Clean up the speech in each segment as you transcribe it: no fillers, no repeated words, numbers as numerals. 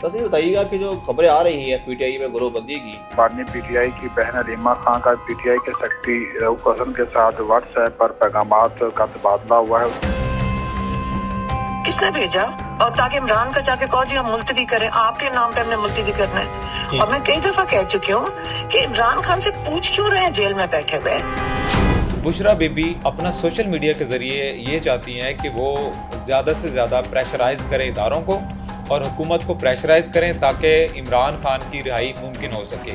वैसे ये बताइएगा कि जो खबरें आ रही हैं पीटीआई में ग्रोहबंदी की। बाद में पीटीआई की बहन अलीमा खान का पीटीआई के सेक्रेटरी रऊफ हसन के साथ व्हाट्सएप पर पैगामात का तबादला हुआ है। किसने भेजा? और ताकि इमरान का जाके कहो जी हम मुलतवी करें, आपके नाम पे हमने मुलतवी करना है। और मैं कई दफा कह चुकी हूँ कि इमरान खान से पूछ क्यों रहे हैं जेल में बैठे हुए। बुशरा बीबी अपना सोशल मीडिया के ज़रिए ये चाहती हैं कि वो ज़्यादा से ज़्यादा प्रेशराइज़ करें इदारों को और हुकूमत को प्रेशराइज़ करें ताकि इमरान खान की रिहाई मुमकिन हो सके।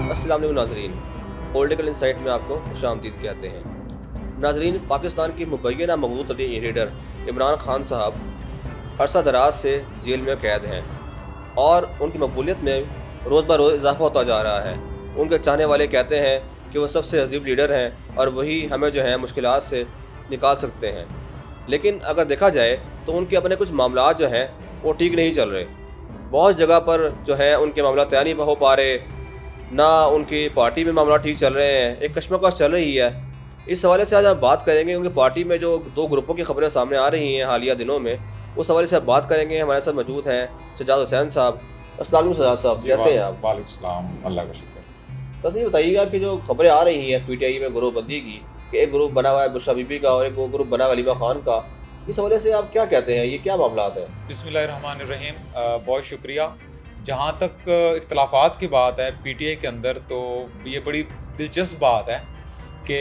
अस्सलाम वालेकुम नाज़रीन, पॉलिटिकल इंसाइट में आपको खुशामदीद कहते हैं। नाज़रीन, पाकिस्तान की मुबैना मकबूल तरीन लीडर इमरान खान साहब अरसा दराज से जेल में कैद हैं और उनकी मकबूलियत में रोज़ ब रोज़ इजाफा होता जा रहा है। उनके चाहने वाले कहते हैं कि वो सबसे अजीब लीडर हैं और वही हमें जो है मुश्किलात से निकाल सकते हैं। लेकिन अगर देखा जाए तो उनके अपने कुछ मामला जो हैं वो ठीक नहीं चल रहे। बहुत जगह पर जो है उनके मामला तय नहीं हो पा रहे, ना उनकी पार्टी में मामला ठीक चल रहे हैं, एक कशमकश चल रही है। इस हवाले से आज हम बात करेंगे। उनकी पार्टी में जो दो ग्रुपों की खबरें सामने आ रही हैं हालिया दिनों में, उस हवाले से आप बात करेंगे। हमारे साथ मौजूद हैं सज्जाद हुसैन साहब। अस्सलाम वालेकुम सज्जाद साहब, कैसे हैं आप? वालेकुम सलाम, अल्लाह का शुक्र। बस ये बताइएगा कि जो खबरें आ रही हैं पीटीआई में ग्रोहबंदी की कि एक ग्रुप बना हुआ है बुशरा बीबी का और एक ग्रुप बना हुआ है अलीमा खान का, इस हवाले से आप क्या कहते हैं? ये क्या मामला है? बिस्मिल्लाहिर्रहमानिर्रहीम। बहुत शुक्रिया। जहाँ तक इख्तलाफात की बात है पीटीआई के अंदर, तो ये बड़ी दिलचस्प बात है कि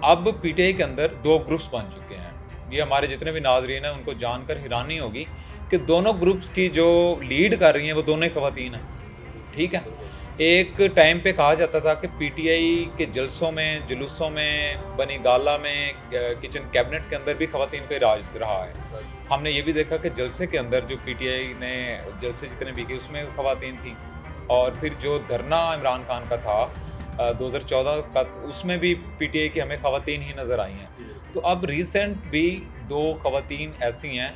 अब पीटीआई के अंदर दो ग्रुप्स बन चुके हैं। ये हमारे जितने भी नाजरीन हैं उनको जानकर हैरानी होगी कि दोनों ग्रुप्स की जो लीड कर रही हैं वो दोनों ही ख़वातीन हैं। ठीक है, एक टाइम पे कहा जाता था कि पीटीआई के जलसों में, जुलूसों में, बनी गाला में, किचन कैबिनेट के अंदर भी ख़वातीन का राज रहा है। हमने ये भी देखा कि जलसे के अंदर जो पीटीआई ने जलसे जितने भी किए उसमें ख़वातीन थी, और फिर जो धरना इमरान खान का था 2014 का, उसमें भी पीटीआई की हमें ख़वातीन ही नज़र आई हैं। तो अब रिसेंट भी दो ख़वातीन ऐसी हैं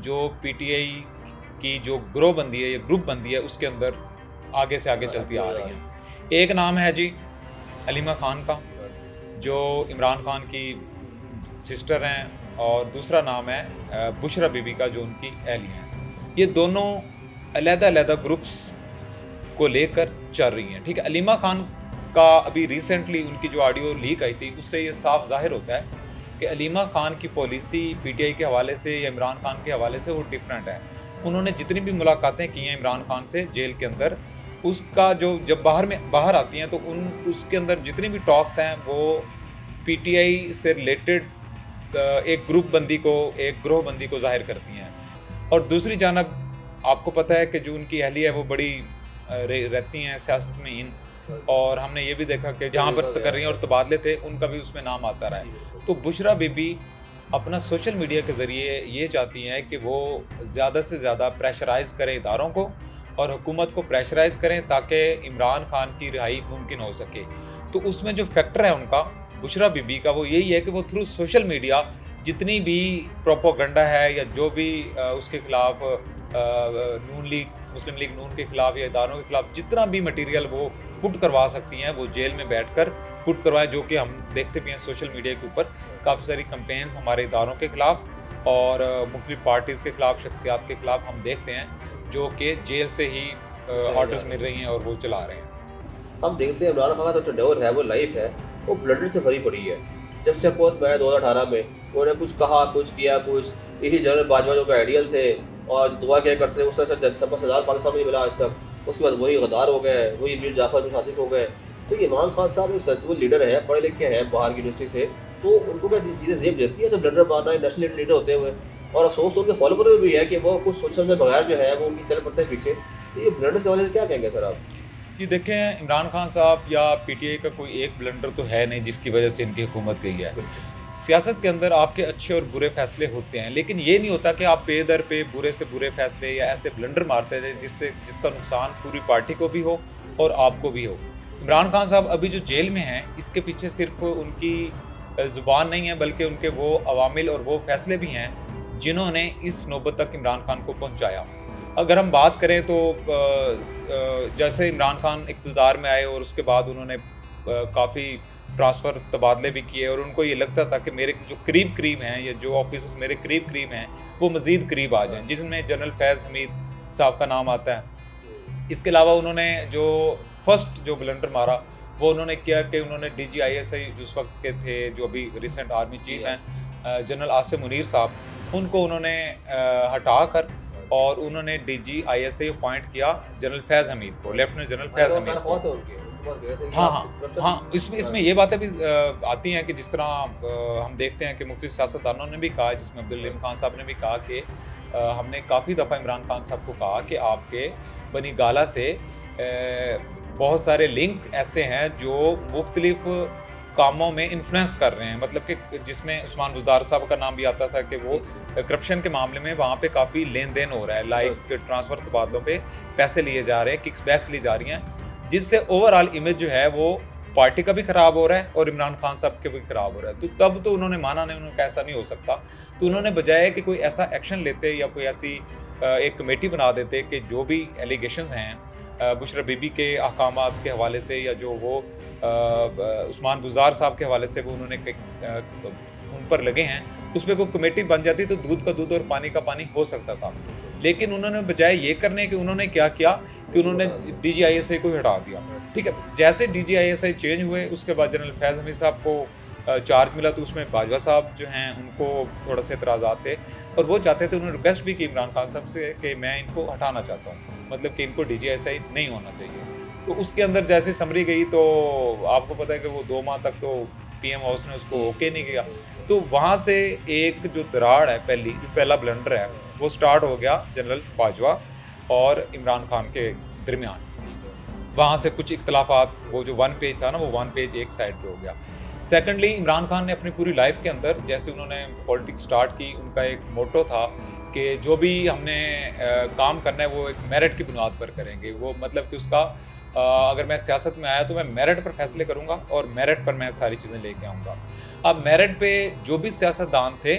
जो पीटीआई की जो ग्रोहबंदी है या ग्रुप बंदी है उसके अंदर आगे से आगे चलती आ रही हैं। एक नाम है जी अलीमा खान का, जो इमरान खान की सिस्टर हैं, और दूसरा नाम है बुशरा बीबी का, जो उनकी अहली हैं। ये दोनों अलग-अलग ग्रुप्स को लेकर चल रही हैं। ठीक है, अलीमा खान का अभी रिसेंटली उनकी जो ऑडियो लीक आई थी उससे ये साफ जाहिर होता है कि अलीमा खान की पॉलिसी पीटीआई के हवाले से या इमरान खान के हवाले से वो डिफरेंट है। उन्होंने जितनी भी मुलाकातें की हैं इमरान खान से जेल के अंदर, उसका जो जब बाहर आती हैं तो उसके अंदर जितनी भी टॉक्स हैं वो पीटीआई से रिलेटेड एक ग्रुप बंदी को, एक ग्रोह बंदी को जाहिर करती हैं। और दूसरी जानब आपको पता है कि जो उनकी अहली है वो बड़ी रहती हैं सियासत में इन, और हमने ये भी देखा कि जहाँ पर तकर्रियाँ और तबादले थे उनका भी उसमें नाम आता रहा है। तो बुशरा बीबी अपना सोशल मीडिया के ज़रिए ये चाहती हैं कि वो ज़्यादा से ज़्यादा प्रेशराइज़ करें इदारों को और हुकूमत को प्रेशराइज़ करें ताकि इमरान खान की रिहाई मुमकिन हो सके। तो उसमें जो फैक्टर है उनका, बुशरा बीबी का, वो यही है कि वो थ्रू सोशल मीडिया जितनी भी प्रोपोगंडा है या जो भी उसके खिलाफ नून लीग, मुस्लिम लीग नून के खिलाफ या इदारों के खिलाफ जितना भी मटेरियल वो पुट करवा सकती हैं वो जेल में बैठकर पुट करवाएं। जो कि हम देखते भी हैं सोशल मीडिया के ऊपर काफ़ी सारी कंपेन्स हमारे इदारों के खिलाफ और मुख्तलिफ पार्टीज़ के खिलाफ, शख्सियात के खिलाफ हम देखते हैं जो कि जेल से ही ऑर्डर्स मिल रही हैं और वो चला रहे हैं। हम देखते हैं इमरान खान का जो टेन्योर है, वो लाइफ है, वो ब्लडर से भरी पड़ी है। जब से हुकूमत में 2018 में उन्होंने कुछ कहा, कुछ किया, कुछ यही जनरल बाजवा जो आइडियल थे और दुआ क्या करते थे, उससे सदार पाकिस्तान में नहीं मिला आज तक। उसके बाद वही गद्दार हो गए, वही मीर जाफर बिन सादिक हो गए। तो ये इमरान खान साहब एक सेंसिबल लीडर है, पढ़े लिखे हैं, बाहर की यूनिवर्सिटी से, तो उनको क्या चीज़ें जेब देती है सब ब्लडर मारना, नेशनल लीडर होते हुए। और अफसोस तो उनके फॉलोवर में भी है कि वो कुछ सोच समझे बगैर जो है वो उनकी चल पड़ते हैं पीछे। तो ये ब्लडर्स के हवाले से क्या कहेंगे सर आप? ये देखें, इमरान खान साहब या पीटीआई का कोई एक ब्लंडर तो है नहीं जिसकी वजह से इनकी हुकूमत गई है। सियासत के अंदर आपके अच्छे और बुरे फैसले होते हैं, लेकिन ये नहीं होता कि आप पे दर पे बुरे से बुरे फैसले या ऐसे ब्लंडर मारते थे जिसका नुकसान पूरी पार्टी को भी हो और आपको भी हो। इमरान खान साहब अभी जो जेल में हैं, इसके पीछे सिर्फ उनकी ज़ुबान नहीं है बल्कि उनके वो अवामिल और वो फैसले भी हैं जिन्होंने इस नौबत तक इमरान खान को पहुँचाया। अगर हम बात करें तो जैसे इमरान खान इक़्तिदार में आए और उसके बाद उन्होंने काफ़ी ट्रांसफ़र तबादले भी किए और उनको ये लगता था कि मेरे जो करीब हैं या जो ऑफिसर्स मेरे करीब हैं वो मज़ीद करीब आ जाएं, जिसमें जनरल फैज़ हमीद साहब का नाम आता है। इसके अलावा उन्होंने जो फर्स्ट जो ब्लंडर मारा वो उन्होंने किया कि उन्होंने DGISI जिस वक्त के थे, जो अभी रिसेंट आर्मी चीफ हैं जनरल आसिम मुनीर साहब, उनको उन्होंने हटा कर और उन्होंने DGISI अपॉइंट किया जनरल फैज़ हमीद को, लेफ्टिनेंट जनरल फैज़ हमीद को। हाँ, इसमें ये बातें भी आती हैं कि जिस तरह हम देखते हैं कि मुख्तलिफ सियासतदानों ने भी कहा, जिसमें अब्दुल हलीम खान साहब ने भी कहा कि हमने काफ़ी दफ़ा इमरान खान साहब को कहा कि आपके बनी गाला से बहुत सारे लिंक ऐसे हैं जो मुख्तलिफ कामों में इन्फ्लुएंस कर रहे हैं, मतलब कि जिसमें उस्मान बुज़दार साहब का नाम भी आता था कि वो करप्शन के मामले में वहाँ पे काफ़ी लेन देन हो रहा है, लाइक ट्रांसफ़र तबादलों पे पैसे लिए जा रहे हैं, किक्स बैक्स ली जा रही हैं, जिससे ओवरऑल इमेज जो है वो पार्टी का भी ख़राब हो रहा है और इमरान खान साहब के भी ख़राब हो रहा है। तो तब तो उन्होंने माना नहीं, उन्होंने ऐसा नहीं हो सकता, तो उन्होंने बजाय कि कोई ऐसा एक्शन लेते या कोई ऐसी एक कमेटी बना देते कि जो भी एलिगेशंस हैं बुशरा बीबी के अहकामात के हवाले से या जो वो उस्मान बुज़दार साहब के हवाले से वो उन्होंने उन पर लगे हैं, उस पर कोई कमेटी बन जाती तो दूध का दूध और पानी का पानी हो सकता था। लेकिन उन्होंने बजाय ये करने के उन्होंने क्या किया कि उन्होंने DGISI को हटा दिया। ठीक है, जैसे DGISI चेंज हुए उसके बाद जनरल फैज़ हमीद साहब को चार्ज मिला तो उसमें बाजवा साहब जो हैं उनको थोड़ा से एतराज़ात थे और वो चाहते थे, उन्होंने रिक्वेस्ट भी की इमरान खान साहब से कि मैं इनको हटाना चाहता हूँ, मतलब कि इनको DGISI नहीं होना चाहिए। तो उसके अंदर जैसे समरी गई तो आपको पता है कि वो 2 माह तक तो PM हाउस ने उसको ओके नहीं किया, तो वहाँ से एक जो दराड़ है पहला ब्लंडर है वो स्टार्ट हो गया जनरल बाजवा और इमरान खान के दरमियान। वहाँ से कुछ इख्तलाफात, वो जो 1 पेज था ना वो 1 पेज एक साइड पे हो गया। सेकेंडली इमरान खान ने अपनी पूरी लाइफ के अंदर जैसे उन्होंने पॉलिटिक्स स्टार्ट की, उनका एक मोटो था कि जो भी हमने काम करना है वो एक मेरिट की बुनियाद पर करेंगे। वो मतलब कि उसका अगर मैं सियासत में आया तो मैं मेरिट पर फैसले करूंगा और मेरिट पर मैं सारी चीज़ें लेके आऊँगा। अब मेरिट पे जो भी सियासतदान थे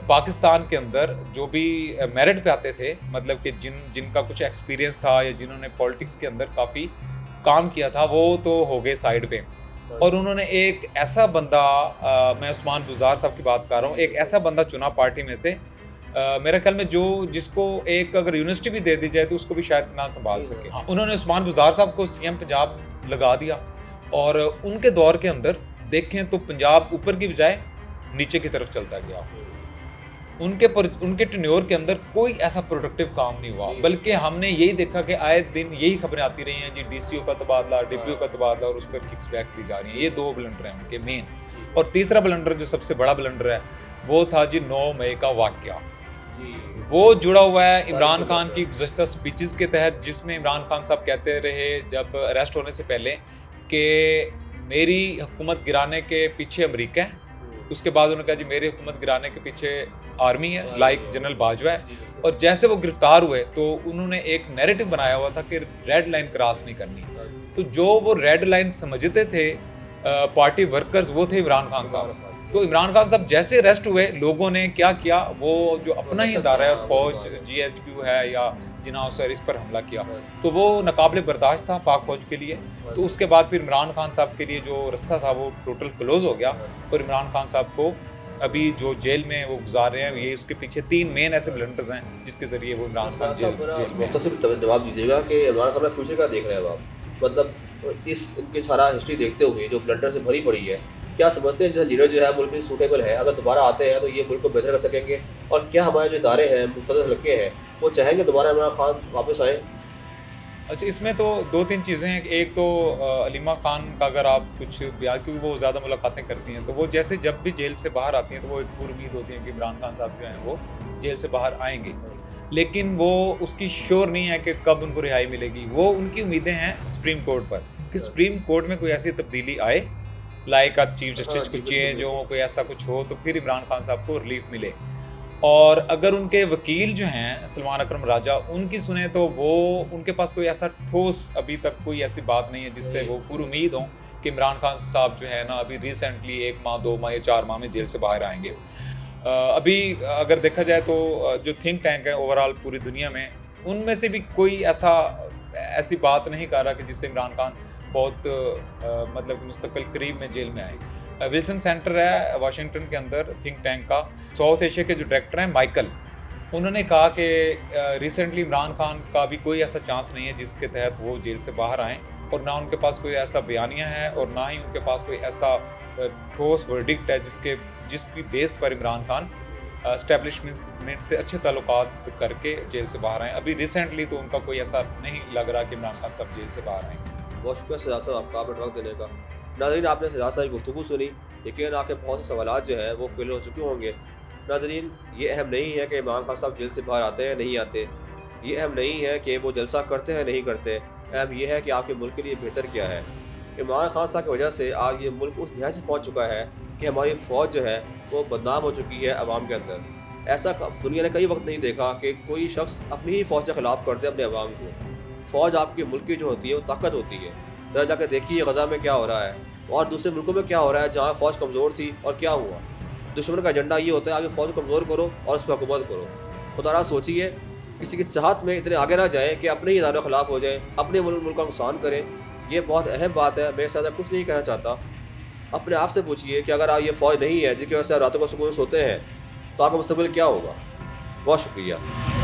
पाकिस्तान के अंदर, जो भी मेरिट पे आते थे, मतलब कि जिनका कुछ एक्सपीरियंस था या जिन्होंने पॉलिटिक्स के अंदर काफ़ी काम किया था, वो तो हो गए साइड पे। और उन्होंने एक ऐसा बंदा मैं उस्मान बुज़दार साहब की बात कर रहा हूँ, एक ऐसा बंदा चुना पार्टी में से मेरे ख्याल में जिसको एक अगर यूनिवर्सिटी भी दे दी जाए तो उसको भी शायद ना संभाल सके। हाँ, उन्होंने उस्मान बुज़दार साहब को CM पंजाब लगा दिया और उनके दौर के अंदर देखें तो पंजाब ऊपर की बजाय नीचे की तरफ चलता गया। उनके टेन्योर के अंदर कोई ऐसा प्रोडक्टिव काम नहीं हुआ, बल्कि हमने यही देखा कि आए दिन यही खबरें आती रही हैं जी, DCO का तबादला, DPO का तबादला और उस पर किक्स बैक्स ली जा रही हैं। ये 2 ब्लंडर हैं उनके मेन। और तीसरा ब्लंडर जो सबसे बड़ा ब्लंडर है वो था जी 9 मई का वाक़या। वो जुड़ा हुआ है इमरान खान की गुज़श्ता स्पीचेस के तहत, जिसमें इमरान खान साहब कहते रहे जब अरेस्ट होने से पहले कि मेरी हुकूमत गिराने के पीछे अमेरिका है। उसके बाद उन्होंने कहा जी मेरी हुकूमत गिराने के पीछे आर्मी है, लाइक जनरल बाजवा है। और जैसे वो गिरफ्तार हुए तो उन्होंने एक नैरेटिव बनाया हुआ था कि रेड लाइन क्रॉस नहीं करनी। तो जो वो रेड लाइन समझते थे पार्टी वर्कर्स, वो थे इमरान खान साहब। तो इमरान खान साहब जैसे अरेस्ट हुए, लोगों ने क्या किया, वो जो अपना ही इदारा है फौज GHQ है या जिना सर, इस पर हमला किया। तो वो नाकाबिले बर्दाश्त था पाक फौज के लिए। तो उसके बाद फिर इमरान खान साहब के लिए जो रास्ता था वो टोटल क्लोज हो गया और इमरान खान साहब को अभी जो जेल में वो गुजार रहे हैं, ये उसके पीछे 3 मेन ऐसे ब्लंडर्स हैं जिसके जरिए वो इमरान खान जेल में। मुख्तसर जवाब दीजिएगा कि इमरान खान फ्यूचर का देख रहे हैं आप, मतलब इस इनके सारा हिस्ट्री देखते हुए जो ब्लंडर से भरी पड़ी है, क्या समझते हैं जो लीडर जो है मुल्क में सूटेबल है, अगर दोबारा आते हैं तो ये मुल्क को बेहतर कर सकेंगे? और क्या हमारे जो इदारे हैं, मुख्तलिफ हल्के हैं, वो चाहेंगे दोबारा इमरान खान वापस आए? अच्छा, इसमें तो 2-3 चीज़ें हैं। एक तो अलीमा खान का अगर आप कुछ बयान, क्योंकि वो ज़्यादा मुलाकातें करती हैं, तो वो जैसे जब भी जेल से बाहर आती हैं तो वो एक पूरी उम्मीद होती है कि इमरान खान साहब जो हैं वो जेल से बाहर आएंगे, लेकिन वो उसकी श्योर नहीं है कि कब उनको रिहाई मिलेगी। वो उनकी उम्मीदें हैं सुप्रीम कोर्ट पर कि सुप्रीम कोर्ट में कोई ऐसी तब्दीली आए, लाइक चीफ जस्टिस को चेंज हो, कोई ऐसा कुछ हो, तो फिर इमरान खान साहब को रिलीफ मिले। और अगर उनके वकील जो हैं सलमान अकरम राजा, उनकी सुने तो वो उनके पास कोई ऐसा ठोस अभी तक कोई ऐसी बात नहीं है जिससे वो पूरी उम्मीद हो कि इमरान खान साहब जो है ना अभी रिसेंटली 1 माह 2 माह या 4 माह में जेल से बाहर आएंगे। अभी अगर देखा जाए तो जो थिंक टैंक है ओवरऑल पूरी दुनिया में, उनमें से भी कोई ऐसी बात नहीं कर रहा कि जिससे इमरान खान बहुत मतलब मुस्तकबिल करीब में जेल में आएगी। विल्सन सेंटर है वाशिंगटन के अंदर थिंक टैंक का, साउथ एशिया के जो डायरेक्टर हैं माइकल, उन्होंने कहा कि रिसेंटली इमरान खान का भी कोई ऐसा चांस नहीं है जिसके तहत वो जेल से बाहर आएँ, और ना उनके पास कोई ऐसा बयानिया है और ना ही उनके पास कोई ऐसा ठोस वर्डिक्ट है जिसकी बेस पर इमरान खान एस्टेब्लिशमेंट से अच्छे ताल्लुकात करके जेल से बाहर आए। अभी रिसेंटली तो उनका कोई ऐसा नहीं लग रहा कि इमरान खान साहब जेल से बाहर आएंगे। बहुत शुक्रिया सजाद साहब आपका अपना वक्त देने का। नाज़रीन, आपने सजाद साहब की गुफ्तगू सुनी, लेकिन आपके बहुत से सवाल जो हैं वो क्लियर हो चुके होंगे। नाज़रीन, ये अहम नहीं है कि इमरान खान साहब जेल से बाहर आते हैं नहीं आते, ये अहम नहीं है कि वो जलसा करते हैं नहीं करते, अहम यह है कि आपके मुल्क के लिए बेहतर क्या है। इमरान खान साहब की वजह से आज ये मुल्क उस नहायत से पहुँच चुका है कि हमारी फ़ौज जो है वो बदनाम हो चुकी है अवाम के अंदर। ऐसा दुनिया ने कई वक्त नहीं देखा कि कोई शख्स अपनी ही फ़ौज के ख़िलाफ़ कर दे अपने अवाम को। फ़ौज आपके मुल्क की जो होती है वो ताकत होती है। जरा जाकर देखिए गज़ा में क्या हो रहा है और दूसरे मुल्कों में क्या हो रहा है जहाँ फ़ौज कमज़ोर थी और क्या हुआ। दुश्मन का एजेंडा ये होता है आगे फ़ौज को कमज़ोर करो और उस पर हुकूमत करो। खुदा सोचिए, किसी की चाहत में इतने आगे ना जाएँ कि अपने ही इदारों के ख़िलाफ़ हो जाएँ, अपने मुल्क का नुकसान करें। ये बहुत अहम बात है। मैं इससे ज़्यादा कुछ नहीं कहना चाहता। अपने आप से पूछिए कि अगर आप ये फ़ौज नहीं है जिसकी वजह से आप रातों को सुकून सोते हैं तो आपका मुस्तकबिल क्या होगा। बहुत शुक्रिया।